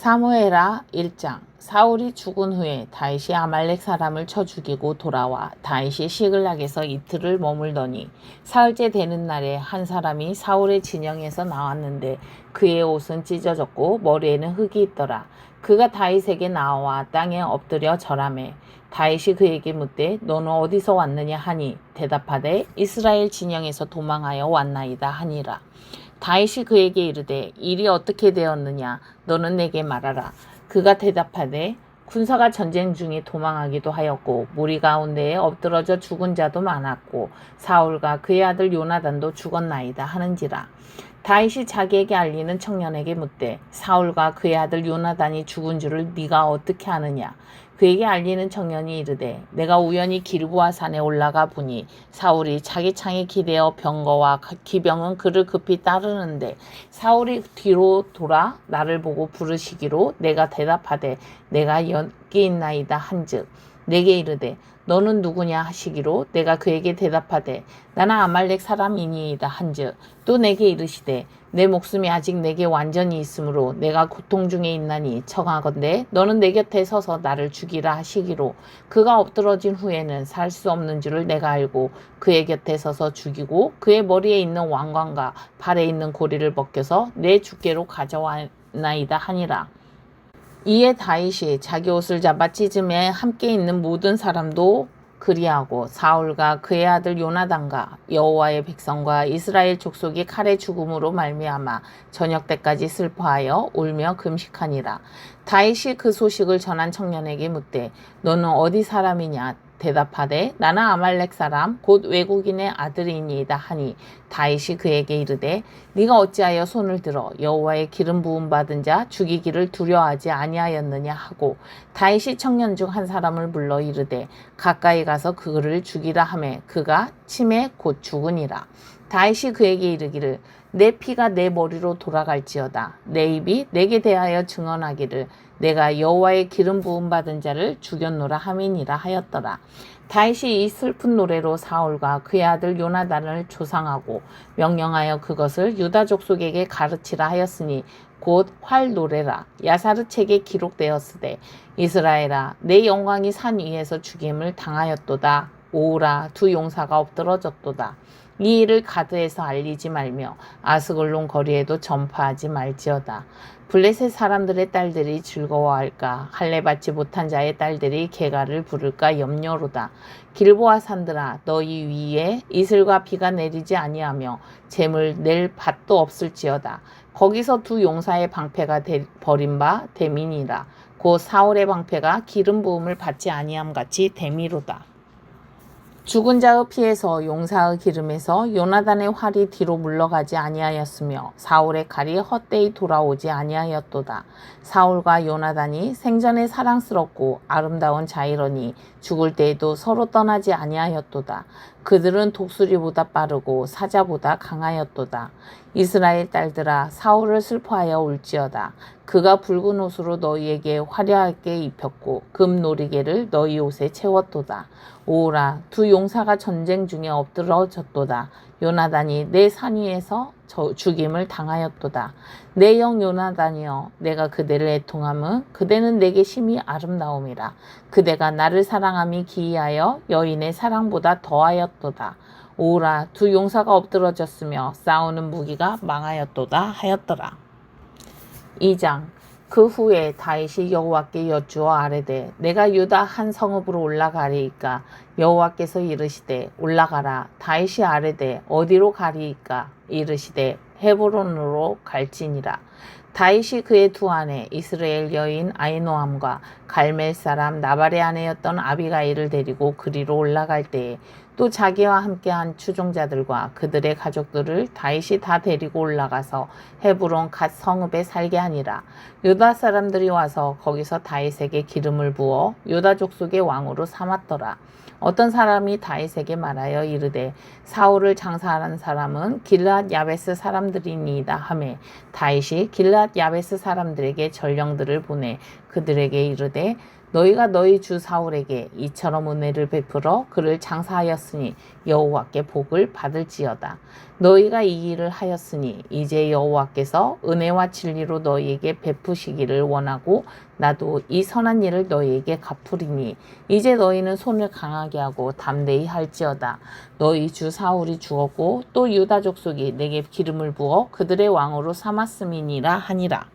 사무엘하 1장. 사울이 죽은 후에 다윗이 아말렉 사람을 쳐 죽이고 돌아와 다윗이 시글락에서 이틀을 머물더니 사흘째 되는 날에 한 사람이 사울의 진영에서 나왔는데 그의 옷은 찢어졌고 머리에는 흙이 있더라. 그가 다윗에게 나와 땅에 엎드려 절하매 다윗이 그에게 묻되 너는 어디서 왔느냐 하니 대답하되 이스라엘 진영에서 도망하여 왔나이다 하니라. 다윗이 그에게 이르되 일이 어떻게 되었느냐 너는 내게 말하라. 그가 대답하되 군사가 전쟁 중에 도망하기도 하였고 무리 가운데에 엎드러져 죽은 자도 많았고 사울과 그의 아들 요나단도 죽었나이다 하는지라. 다윗이 자기에게 알리는 청년에게 묻되 사울과 그의 아들 요나단이 죽은 줄을 네가 어떻게 아느냐. 그에게 알리는 청년이 이르되 내가 우연히 길보아 산에 올라가 보니 사울이 자기 창에 기대어 병거와 기병은 그를 급히 따르는데 사울이 뒤로 돌아 나를 보고 부르시기로 내가 대답하되 내가 여기 있나이다 한즉 내게 이르되 너는 누구냐 하시기로 내가 그에게 대답하되 나는 아말렉 사람이니이다 한즉 또 내게 이르시되 내 목숨이 아직 내게 완전히 있으므로 내가 고통 중에 있나니 청하건대 너는 내 곁에 서서 나를 죽이라 하시기로 그가 엎드러진 후에는 살 수 없는 줄을 내가 알고 그의 곁에 서서 죽이고 그의 머리에 있는 왕관과 발에 있는 고리를 벗겨서 내 주께로 가져왔나이다 하니라. 이에 다윗이 자기 옷을 잡아 찢음에 함께 있는 모든 사람도 그리하고 사울과 그의 아들 요나단과 여호와의 백성과 이스라엘 족속이 칼의 죽음으로 말미암아 저녁 때까지 슬퍼하여 울며 금식하니라. 다윗이 그 소식을 전한 청년에게 묻되 너는 어디 사람이냐 대답하되 나는 아말렉 사람 곧 외국인의 아들이니이다 하니 다윗이 그에게 이르되 네가 어찌하여 손을 들어 여호와의 기름 부음 받은 자 죽이기를 두려워하지 아니하였느냐 하고 다윗이 청년 중 한 사람을 불러 이르되 가까이 가서 그를 죽이라 하매 그가 침에 곧 죽으니라. 다윗이 그에게 이르기를 내 피가 내 머리로 돌아갈지어다. 내 입이 내게 대하여 증언하기를 내가 여호와의 기름 부음 받은 자를 죽였노라 함이니라 하였더라. 다윗이 이 슬픈 노래로 사울과 그의 아들 요나단을 조상하고 명령하여 그것을 유다 족속에게 가르치라 하였으니 곧 활 노래라. 야사르 책에 기록되었으되 이스라엘아 내 영광이 산 위에서 죽임을 당하였도다. 오라 두 용사가 엎드러졌도다. 이 일을 가드에서 알리지 말며 아스글론 거리에도 전파하지 말지어다. 블레셋 사람들의 딸들이 즐거워할까 할례 받지 못한 자의 딸들이 개가를 부를까 염려로다. 길보아 산들아 너희 위에 이슬과 비가 내리지 아니하며 재물 낼 밭도 없을지어다. 거기서 두 용사의 방패가 버린 바 됨이니라. 곧 사울의 방패가 기름 부음을 받지 아니함 같이 됨이로다. 죽은 자의 피에서 용사의 기름에서 요나단의 활이 뒤로 물러가지 아니하였으며 사울의 칼이 헛되이 돌아오지 아니하였도다. 사울과 요나단이 생전에 사랑스럽고 아름다운 자이러니 죽을 때에도 서로 떠나지 아니하였도다. 그들은 독수리보다 빠르고 사자보다 강하였도다. 이스라엘 딸들아 사울을 슬퍼하여 울지어다. 그가 붉은 옷으로 너희에게 화려하게 입혔고 금 놀이개를 너희 옷에 채웠도다. 오라 두 용사가 전쟁 중에 엎드러졌도다. 요나단이 내 산 위에서 죽임을 당하였도다. 내 영 요나단이여 내가 그대를 애통함은 그대는 내게 심히 아름다움이라. 그대가 나를 사랑함이 기이하여 여인의 사랑보다 더하였도다. 오라 두 용사가 엎드러졌으며 싸우는 무기가 망하였도다 하였더라. 2장. 그 후에 다윗이 여호와께 여쭈어 아뢰되 내가 유다 한 성읍으로 올라가리이까. 여호와께서 이르시되 올라가라. 다윗이 아뢰되 어디로 가리이까. 이르시되 헤브론으로 갈지니라. 다윗이 그의 두 아내 이스라엘 여인 아히노함과 갈멜 사람 나발의 아내였던 아비가일을 데리고 그리로 올라갈 때에 또 자기와 함께한 추종자들과 그들의 가족들을 다윗이 다 데리고 올라가서 헤브론 갓 성읍에 살게 하니라. 유다 사람들이 와서 거기서 다윗에게 기름을 부어 유다 족속의 왕으로 삼았더라. 어떤 사람이 다윗에게 말하여 이르되 사울을 장사하는 사람은 길르앗 야베스 사람들이니이다 하매 다윗이 길르앗 야베스 사람들에게 전령들을 보내 그들에게 이르되 너희가 너희 주 사울에게 이처럼 은혜를 베풀어 그를 장사하였으니 여호와께 복을 받을지어다. 너희가 이 일을 하였으니 이제 여호와께서 은혜와 진리로 너희에게 베푸시기를 원하고 나도 이 선한 일을 너희에게 갚으리니 이제 너희는 손을 강하게 하고 담대히 할지어다. 너희 주 사울이 죽었고 또 유다 족속이 내게 기름을 부어 그들의 왕으로 삼았음이니라 하니라.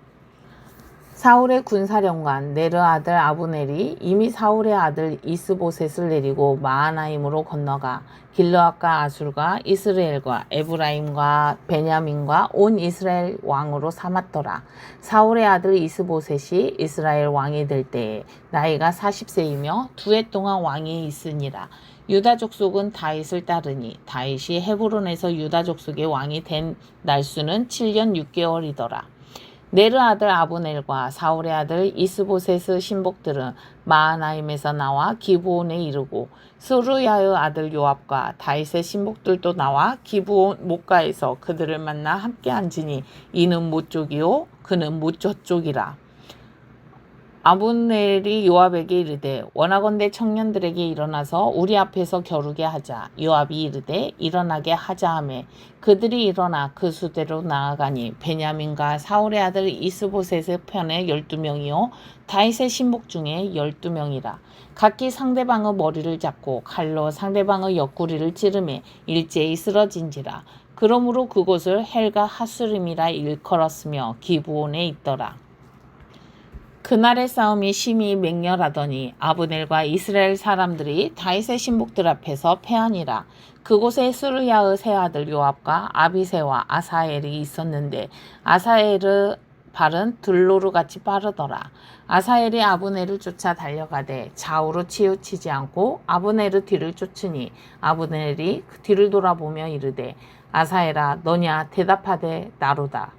사울의 군사령관 네르 아들 아브넬이 이미 사울의 아들 이스보셋을 내리고 마하나임으로 건너가 길르앗과 아술과 이스라엘과 에브라임과 베냐민과 온 이스라엘 왕으로 삼았더라. 사울의 아들 이스보셋이 이스라엘 왕이 될 때에 나이가 40세이며 2해 동안 왕이 있으니라. 유다 족속은 다윗을 따르니 다윗이 헤브론에서 유다 족속의 왕이 된 날수는 7년 6개월이더라. 네르 아들 아브넬과 사울의 아들 이스보셋의 신복들은 마하나임에서 나와 기브온에 이르고 스루야의 아들 요압과 다윗의 신복들도 나와 기브온 목가에서 그들을 만나 함께 앉으니 이는 모쪽이요 그는 모저쪽이라. 아브넬이 요압에게 이르되 원하건대 청년들에게 일어나서 우리 앞에서 겨루게 하자. 요압이 이르되 일어나게 하자 하며 그들이 일어나 그 수대로 나아가니 베냐민과 사울의 아들 이스보셋의 편에 12명이요 다윗의 신복 중에 12명이라. 각기 상대방의 머리를 잡고 칼로 상대방의 옆구리를 찌르매 일제히 쓰러진지라. 그러므로 그곳을 헬가 하수림이라 일컬었으며 기브온에 있더라. 그날의 싸움이 심히 맹렬하더니 아브넬과 이스라엘 사람들이 다윗의 신복들 앞에서 패하니라. 그곳에 스루야의 세 아들 요압과 아비새와 아사엘이 있었는데 아사엘의 발은 들로루같이 빠르더라. 아사엘이 아브넬을 쫓아 달려가되 좌우로 치우치지 않고 아브넬의 뒤를 쫓으니 아브넬이 그 뒤를 돌아보며 이르되 아사엘아 너냐 대답하되 나로다.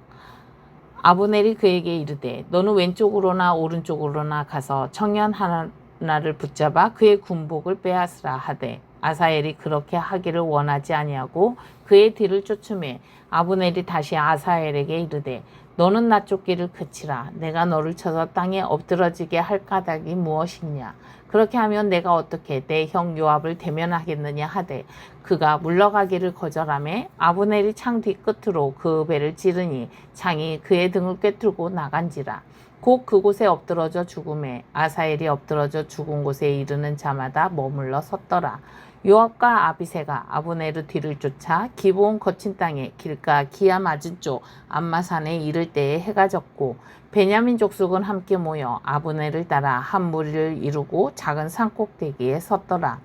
아브넬이 그에게 이르되 너는 왼쪽으로나 오른쪽으로나 가서 청년 하나를 붙잡아 그의 군복을 빼앗으라 하되 아사엘이 그렇게 하기를 원하지 아니하고 그의 뒤를 쫓으매 아브넬이 다시 아사엘에게 이르되 너는 나 쫓기를 그치라. 내가 너를 쳐서 땅에 엎드러지게 할 까닭이 무엇이냐. 그렇게 하면 내가 어떻게 내 형 요압을 대면하겠느냐 하되 그가 물러가기를 거절하며 아브넬이 창 뒤끝으로 그 배를 찌르니 창이 그의 등을 꿰뚫고 나간지라. 곧 그곳에 엎드러져 죽음에 아사엘이 엎드러져 죽은 곳에 이르는 자마다 머물러 섰더라. 요압과 아비새가 아브넬의 뒤를 쫓아 기브온 거친 땅에 길가 기야 맞은 쪽 암마산에 이를 때에 해가 졌고 베냐민 족속은 함께 모여 아브넬을 따라 한 무리를 이루고 작은 산꼭대기에 섰더라.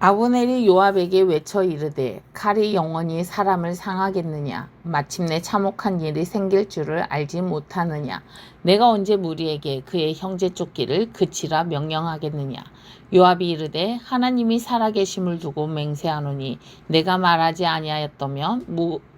아브넬이 요압에게 외쳐 이르되 칼이 영원히 사람을 상하겠느냐. 마침내 참혹한 일이 생길 줄을 알지 못하느냐. 내가 언제 무리에게 그의 형제 쫓기를 그치라 명령하겠느냐. 요압이 이르되 하나님이 살아계심을 두고 맹세하노니 내가 말하지 아니하였다면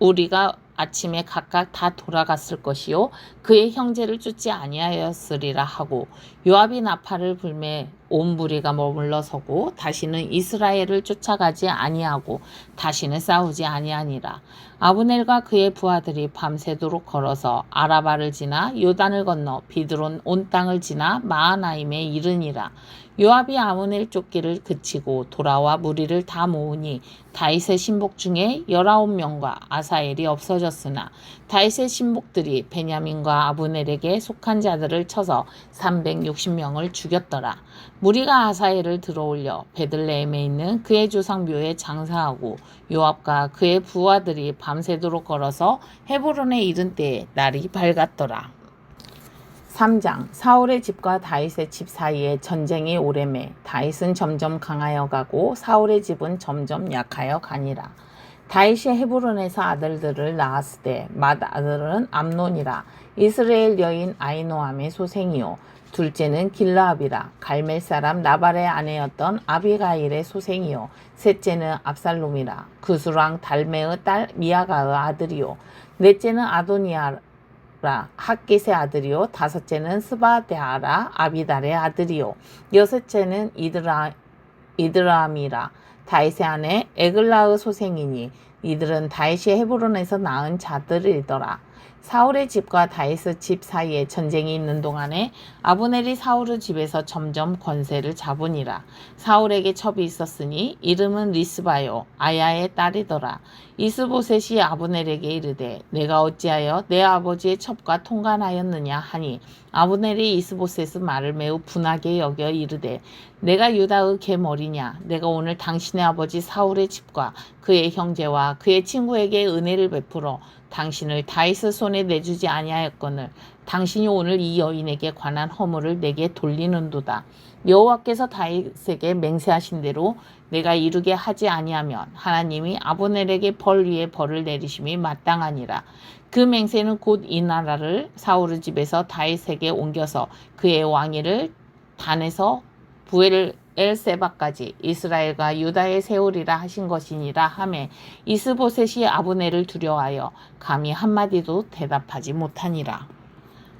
우리가 아침에 각각 다 돌아갔을 것이요 그의 형제를 쫓지 아니하였으리라 하고 요압이 나팔을 불매 온 무리가 머물러 서고 다시는 이스라엘을 쫓아가지 아니하고 다시는 싸우지 아니하니라. 아브넬과 그의 부하들이 밤새도록 걸어서 아라바를 지나 요단을 건너 비드론 온 땅을 지나 마하나임에 이르니라. 요압이 아브넬 쫓기를 그치고 돌아와 무리를 다 모으니 다윗의 신복 중에 19명과 아사엘이 없어졌으나 다윗의 신복들이 베냐민과 아브넬에게 속한 자들을 쳐서 360명을 죽였더라. 무리가 아사엘을 들어올려 베들레헴에 있는 그의 조상 묘에 장사하고 요압과 그의 부하들이 밤새도록 걸어서 헤브론에 이른 때에 날이 밝았더라. 3장 사울의 집과 다윗의 집 사이에 전쟁이 오래매 다윗은 점점 강하여 가고 사울의 집은 점점 약하여 가니라. 다윗이 헤브론에서 아들들을 낳았으되 맏아들은 암논이라. 이스라엘 여인 아히노함의 소생이요 둘째는 길라압이라. 갈멜 사람 나발의 아내였던 아비가일의 소생이요 셋째는 압살롬이라. 그수랑 달메의 딸 미아가의 아들이요 넷째는 아도니아라 핫깃의 아들이요 다섯째는 스바데아라 아비달의 아들이요 여섯째는 이드람이라 다윗의 아내 에글라의 소생이니 이들은 다윗이 헤브론에서 낳은 자들이더라. 사울의 집과 다윗의 집 사이에 전쟁이 있는 동안에 아브넬이 사울의 집에서 점점 권세를 잡으니라. 사울에게 첩이 있었으니 이름은 리스바요 아야의 딸이더라. 이스보셋이 아브넬에게 이르되 내가 어찌하여 내 아버지의 첩과 통관하였느냐 하니 아브넬이 이스보셋의 말을 매우 분하게 여겨 이르되 내가 유다의 계머리냐. 내가 오늘 당신의 아버지 사울의 집과 그의 형제와 그의 친구에게 은혜를 베풀어 당신을 다윗의 손에 내주지 아니하였거늘 당신이 오늘 이 여인에게 관한 허물을 내게 돌리는도다. 여호와께서 다윗에게 맹세하신 대로 내가 이루게 하지 아니하면 하나님이 아브넬에게 벌 위에 벌을 내리심이 마땅하니라. 그 맹세는 곧 이 나라를 사울의 집에서 다윗에게 옮겨서 그의 왕위를 단에서 부엘세바까지 이스라엘과 유다에 세우리라 하신 것이니라 하매 이스보셋이 아브넬을 두려워하여 감히 한마디도 대답하지 못하니라.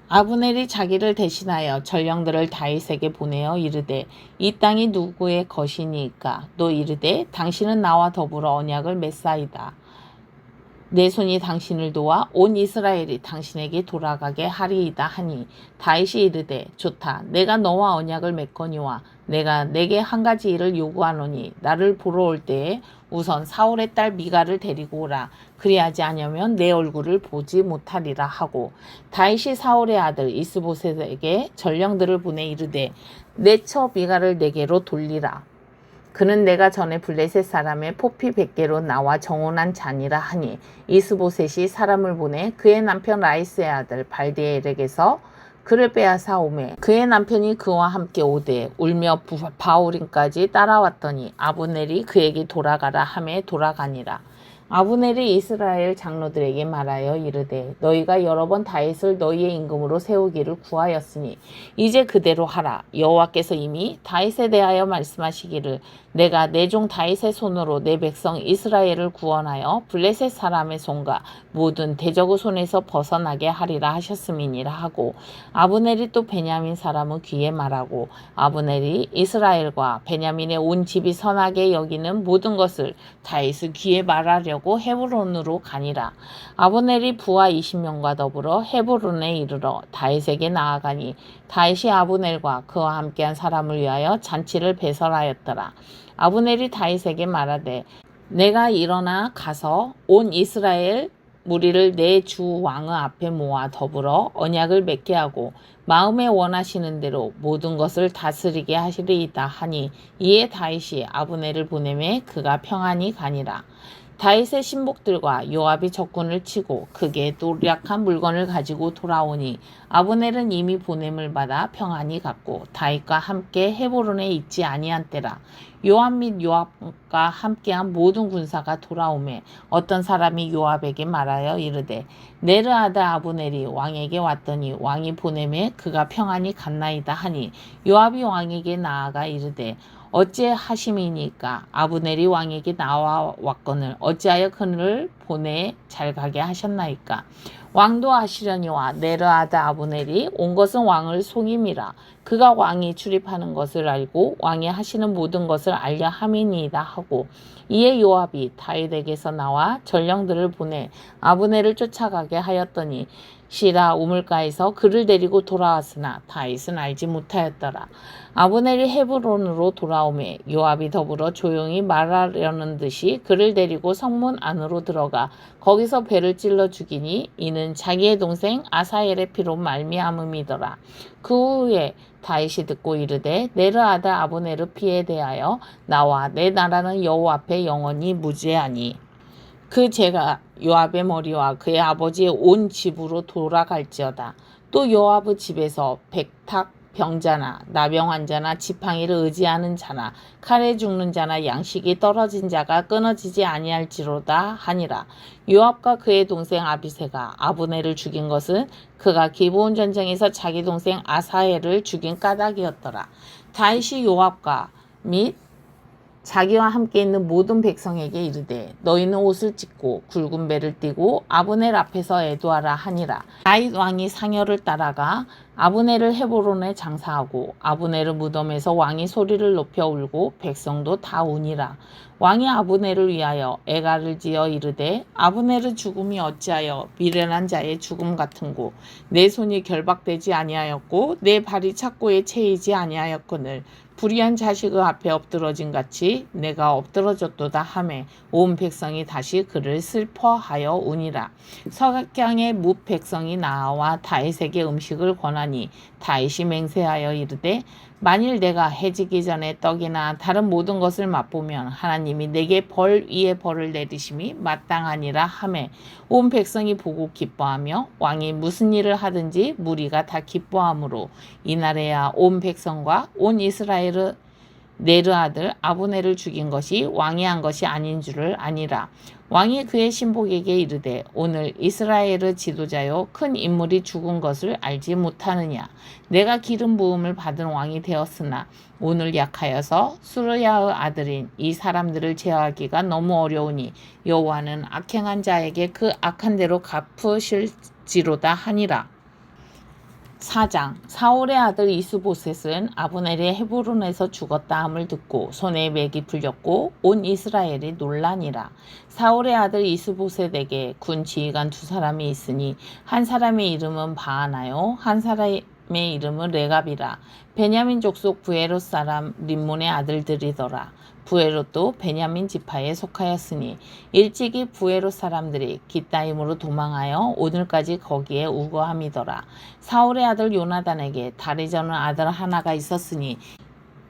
아브넬이 자기를 대신하여 전령들을 다윗에게 보내어 이르되 이 땅이 누구의 것이니까. 또 이르되 당신은 나와 더불어 언약을 맺사이다. 내 손이 당신을 도와 온 이스라엘이 당신에게 돌아가게 하리이다 하니 다윗이 이르되 좋다. 내가 너와 언약을 맺거니와 내가 내게 한 가지 일을 요구하노니 나를 보러 올 때에 우선 사울의 딸 미갈을 데리고 오라. 그리하지 않으면 내 얼굴을 보지 못하리라 하고 다윗이 사울의 아들 이스보셋에게 전령들을 보내 이르되 내 처 미갈을 내게로 돌리라. 그는 내가 전에 블레셋 사람의 포피 100개로 나와 정혼한 자니라 하니 이스보셋이 사람을 보내 그의 남편 라이스의 아들 발디엘에게서 그를 빼앗아 오매 그의 남편이 그와 함께 오되 울며 바울임까지 따라왔더니 아브넬이 그에게 돌아가라 하매 돌아가니라. 아브넬이 이스라엘 장로들에게 말하여 이르되 너희가 여러 번 다윗을 너희의 임금으로 세우기를 구하였으니 이제 그대로 하라. 여호와께서 이미 다윗에 대하여 말씀하시기를 내가 내 종 다윗의 손으로 내 백성 이스라엘을 구원하여 블레셋 사람의 손과 모든 대적의 손에서 벗어나게 하리라 하셨음이니라 하고 아브넬이 또 베냐민 사람의 귀에 말하고 아브넬이 이스라엘과 베냐민의 온 집이 선하게 여기는 모든 것을 다윗의 귀에 말하려고 헤브론으로 가니라. 아브넬이 부하 20명과 더불어 헤브론에 이르러 다윗에게 나아가니 다윗이 아브넬과 그와 함께한 사람을 위하여 잔치를 배설하였더라. 아브넬이 다윗에게 말하되 내가 일어나 가서 온 이스라엘 무리를 내 주 왕의 앞에 모아 더불어 언약을 맺게 하고 마음에 원하시는 대로 모든 것을 다스리게 하시리이다 하니 이에 다윗이 아브넬을 보내매 그가 평안히 가니라. 다윗의 신복들과 요압이 적군을 치고 크게 도략한 물건을 가지고 돌아오니 아브넬은 이미 보냄을 받아 평안히 갔고 다윗과 함께 헤브론에 있지 아니한 때라. 요압 및 요압과 함께한 모든 군사가 돌아오매 어떤 사람이 요압에게 말하여 이르되 네르 아들 아브넬이 왕에게 왔더니 왕이 보냄에 그가 평안히 갔나이다 하니 요압이 왕에게 나아가 이르되 어찌하심이니까 아브넬이 왕에게 나와 왔거늘 어찌하여 그를 보내 잘 가게 하셨나이까. 왕도 아시려니와 네르 아들 아브넬이 온 것은 왕을 속임이라. 그가 왕이 출입하는 것을 알고 왕이 하시는 모든 것을 알려 함이니이다 하고 이에 요압이 다윗에게서 나와 전령들을 보내 아브넬을 쫓아가게 하였더니 시라 우물가에서 그를 데리고 돌아왔으나 다윗은 알지 못하였더라. 아브넬이 헤브론으로 돌아오매 요압이 더불어 조용히 말하려는 듯이 그를 데리고 성문 안으로 들어가 거기서 배를 찔러 죽이니 이는 자기의 동생 아사엘의 피로 말미암음이더라. 그 후에 다윗이 듣고 이르되 네르 아들 아브넬의 피에 대하여 나와 내 나라는 여호와 앞에 영원히 무죄하니 그 죄가 요압의 머리와 그의 아버지의 온 집으로 돌아갈지어다. 또 요압의 집에서 백탁 병자나 나병 환자나 지팡이를 의지하는 자나 칼에 죽는 자나 양식이 떨어진 자가 끊어지지 아니할지로다 하니라. 요압과 그의 동생 아비새가 아브넬을 죽인 것은 그가 기브온 전쟁에서 자기 동생 아사엘을 죽인 까닭이었더라. 다윗이 요압과 및 자기와 함께 있는 모든 백성에게 이르되 너희는 옷을 찢고 굵은 배를 띠고 아브넬 앞에서 애도하라 하니라. 다윗 왕이 상여를 따라가 아브넬을 헤브론에 장사하고 아브넬의 무덤에서 왕이 소리를 높여 울고 백성도 다 우니라. 왕이 아브넬을 위하여 애가를 지어 이르되 아브넬의 죽음이 어찌하여 미련한 자의 죽음 같은고 내 손이 결박되지 아니하였고 내 발이 착고에 채이지 아니하였거늘 불의한 자식의 앞에 엎드러진 같이 내가 엎드러졌도다 하매 온 백성이 다시 그를 슬퍼하여 우니라. 석양의 뭇 백성이 나와 다윗에게 음식을 권하니 다윗이 맹세하여 이르되 만일 내가 해지기 전에 떡이나 다른 모든 것을 맛보면 하나님이 내게 벌 위에 벌을 내리심이 마땅하니라 하매 온 백성이 보고 기뻐하며 왕이 무슨 일을 하든지 무리가 다 기뻐하므로 이날에야 온 백성과 온 이스라엘의 네르 아들 아브넬을 죽인 것이 왕이 한 것이 아닌 줄을 아니라. 왕이 그의 신복에게 이르되 오늘 이스라엘의 지도자요 큰 인물이 죽은 것을 알지 못하느냐. 내가 기름 부음을 받은 왕이 되었으나 오늘 약하여서 수르야의 아들인 이 사람들을 제어하기가 너무 어려우니 여호와는 악행한 자에게 그 악한 대로 갚으실지로다 하니라. 4장. 사울의 아들 이스보셋은 아브넬이 헤브론에서 죽었다 함을 듣고 손에 맥이 풀렸고 온 이스라엘이 놀라니라. 사울의 아들 이스보셋에게 군 지휘관 두 사람이 있으니 한 사람의 이름은 바하나요 한 사람의 이름은 레갑이라. 베냐민 족속 부에롯 사람 림몬의 아들들이더라. 부에롯도 베냐민 지파에 속하였으니 일찍이 부에롯 사람들이 깃다임으로 도망하여 오늘까지 거기에 우거함이더라. 사울의 아들 요나단에게 다리 저는 아들 하나가 있었으니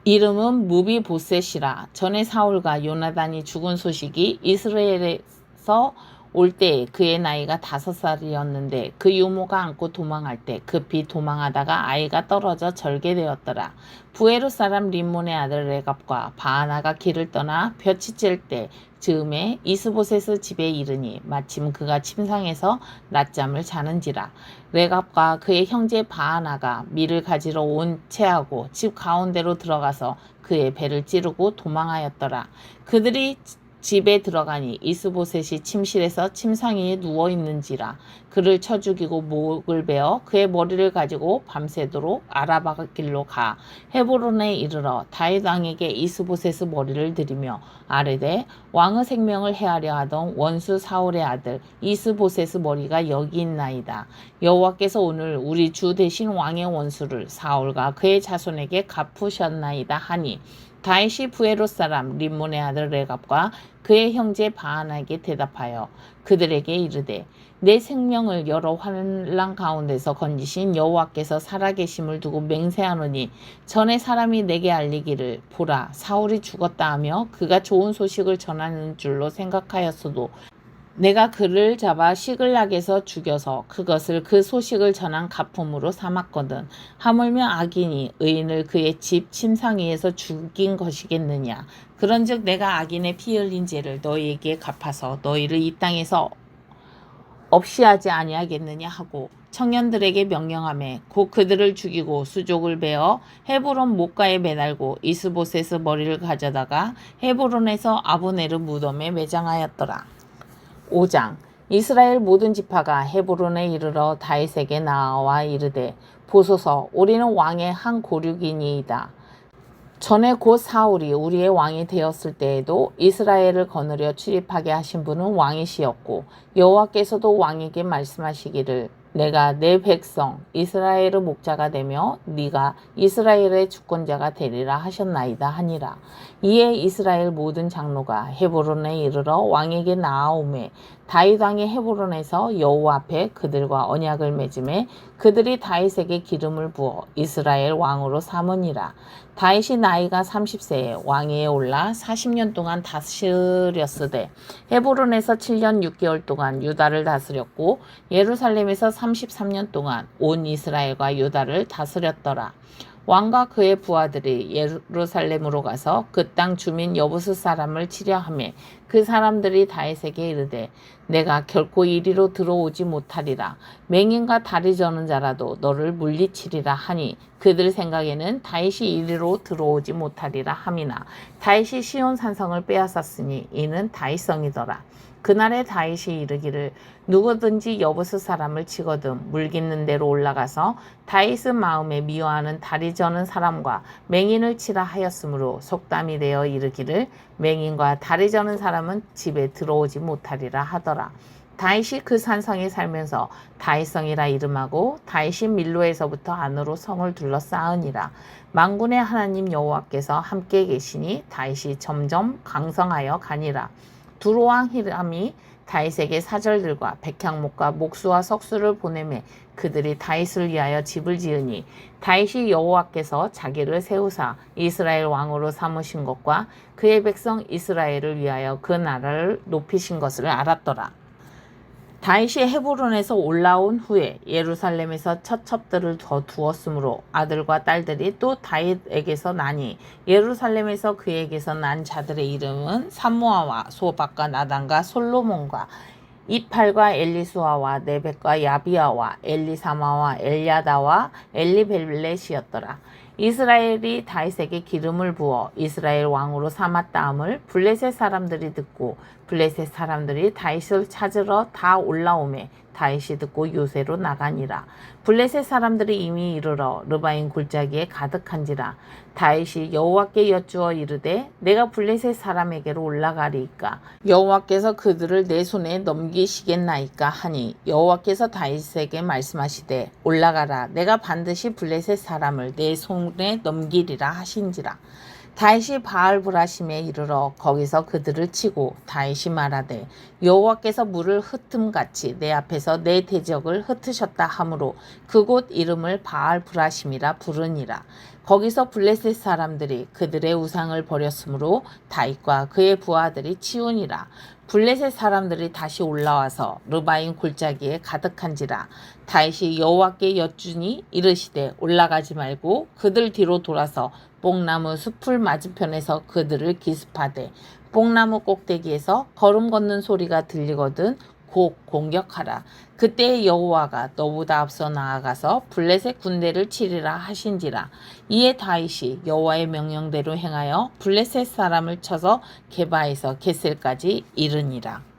이름은 무비보셋이라. 전에 사울과 요나단이 죽은 소식이 이스라엘에서 올 때에 그의 나이가 5살이었는데 그 유모가 안고 도망할 때 급히 도망하다가 아이가 떨어져 절개되었더라. 부에롯 사람 림몬의 아들 레갑과 바하나가 길을 떠나 볕이 찔 때 즈음에 이스보셋의 집에 이르니 마침 그가 침상에서 낮잠을 자는지라. 레갑과 그의 형제 바하나가 밀을 가지러 온 채하고 집 가운데로 들어가서 그의 배를 찌르고 도망하였더라. 그들이 집에 들어가니 이스보셋이 침실에서 침상 위에 누워 있는지라. 그를 쳐 죽이고 목을 베어 그의 머리를 가지고 밤새도록 아라바 길로 가 헤브론에 이르러 다윗 왕에게 이스보셋의 머리를 드리며 아뢰되 왕의 생명을 해하려 하던 원수 사울의 아들 이스보셋의 머리가 여기 있나이다. 여호와께서 오늘 우리 주 대신 왕의 원수를 사울과 그의 자손에게 갚으셨나이다 하니 다윗이 부에롯 사람 림몬의 아들 레갑과 그의 형제 바하나에게 대답하여 그들에게 이르되 내 생명을 여러 환난 가운데서 건지신 여호와께서 살아계심을 두고 맹세하노니 전에 사람이 내게 알리기를 보라 사울이 죽었다 하며 그가 좋은 소식을 전하는 줄로 생각하였어도 내가 그를 잡아 시글락에서 죽여서 그것을 그 소식을 전한 가품으로 삼았거든. 하물며 악인이 의인을 그의 집 침상 위에서 죽인 것이겠느냐. 그런즉 내가 악인의 피 흘린 죄를 너희에게 갚아서 너희를 이 땅에서 없이 하지 아니하겠느냐 하고 청년들에게 명령하매 곧 그들을 죽이고 수족을 베어 헤브론 못가에 매달고 이스보셋의 머리를 가져다가 헤브론에서 아브넬의 무덤에 매장하였더라. 5장. 이스라엘 모든 지파가 헤브론에 이르러 다윗에게 나와 이르되 보소서 우리는 왕의 한 고륙이니이다. 전에 곧 사울이 우리의 왕이 되었을 때에도 이스라엘을 거느려 출입하게 하신 분은 왕이시었고 여호와께서도 왕에게 말씀하시기를 내가 내 백성 이스라엘의 목자가 되며 네가 이스라엘의 주권자가 되리라 하셨나이다 하니라. 이에 이스라엘 모든 장로가 헤브론에 이르러 왕에게 나아오매 다윗 왕이 헤브론에서 여호와 앞에 그들과 언약을 맺음에 그들이 다윗에게 기름을 부어 이스라엘 왕으로 삼으니라. 다윗이 나이가 30세에 왕위에 올라 40년 동안 다스렸으되 헤브론에서 7년 6개월 동안 유다를 다스렸고 예루살렘에서 33년 동안 온 이스라엘과 유다를 다스렸더라. 왕과 그의 부하들이 예루살렘으로 가서 그 땅 주민 여부스 사람을 치려 하며 그 사람들이 다윗에게 이르되 내가 결코 이리로 들어오지 못하리라. 맹인과 다리 저는 자라도 너를 물리치리라 하니 그들 생각에는 다윗이 이리로 들어오지 못하리라 함이나 다윗이 시온 산성을 빼앗았으니 이는 다윗성이더라. 그날에 다윗이 이르기를 누구든지 여부스 사람을 치거든 물깃는 대로 올라가서 다윗의 마음에 미워하는 다리 저는 사람과 맹인을 치라 하였으므로 속담이 되어 이르기를 맹인과 다리 저는 사람은 집에 들어오지 못하리라 하더라. 다윗이 그 산성에 살면서 다윗성이라 이름하고 다윗이 밀로에서부터 안으로 성을 둘러싸으니라. 만군의 하나님 여호와께서 함께 계시니 다윗이 점점 강성하여 가니라. 두로왕 히람이 다윗에게 사절들과 백향목과 목수와 석수를 보내매 그들이 다윗을 위하여 집을 지으니 다윗이 여호와께서 자기를 세우사 이스라엘 왕으로 삼으신 것과 그의 백성 이스라엘을 위하여 그 나라를 높이신 것을 알았더라. 다윗이 헤브론에서 올라온 후에 예루살렘에서 처첩들을 더 두었으므로 아들과 딸들이 또 다윗에게서 나니 예루살렘에서 그에게서 난 자들의 이름은 삼무아와 소박과 나단과 솔로몬과 이팔과 엘리수아와 네벡과 야비아와 엘리사마와 엘야다와 엘리벨렛이었더라. 이스라엘이 다윗에게 기름을 부어 이스라엘 왕으로 삼았다함을 블레셋 사람들이 듣고 블레셋 사람들이 다윗을 찾으러 다 올라오매 다윗이 듣고 요새로 나가니라. 블레셋 사람들이 이미 이르러 르바임 골짜기에 가득한지라. 다윗이 여호와께 여쭈어 이르되 내가 블레셋 사람에게로 올라가리이까 여호와께서 그들을 내 손에 넘기시겠나이까 하니 여호와께서 다윗에게 말씀하시되 올라가라 내가 반드시 블레셋 사람을 내 손에 넘기리라 하신지라. 다윗이 바알브라심에 이르러 거기서 그들을 치고 다윗이 말하되 여호와께서 물을 흩음같이 내 앞에서 내 대적을 흩으셨다 하므로 그곳 이름을 바알브라심이라 부르니라. 거기서 블레셋 사람들이 그들의 우상을 버렸으므로 다윗과 그의 부하들이 치우니라. 블레셋 사람들이 다시 올라와서 르바임 골짜기에 가득한지라. 다윗이 여호와께 여쭈니 이르시되 올라가지 말고 그들 뒤로 돌아서 뽕나무 숲을 맞은편에서 그들을 기습하되 뽕나무 꼭대기에서 걸음 걷는 소리가 들리거든 곧 공격하라. 그때 여호와가 너보다 앞서 나아가서 블레셋 군대를 치리라 하신지라. 이에 다윗이 여호와의 명령대로 행하여 블레셋 사람을 쳐서 게바에서 겟셀까지 이르니라.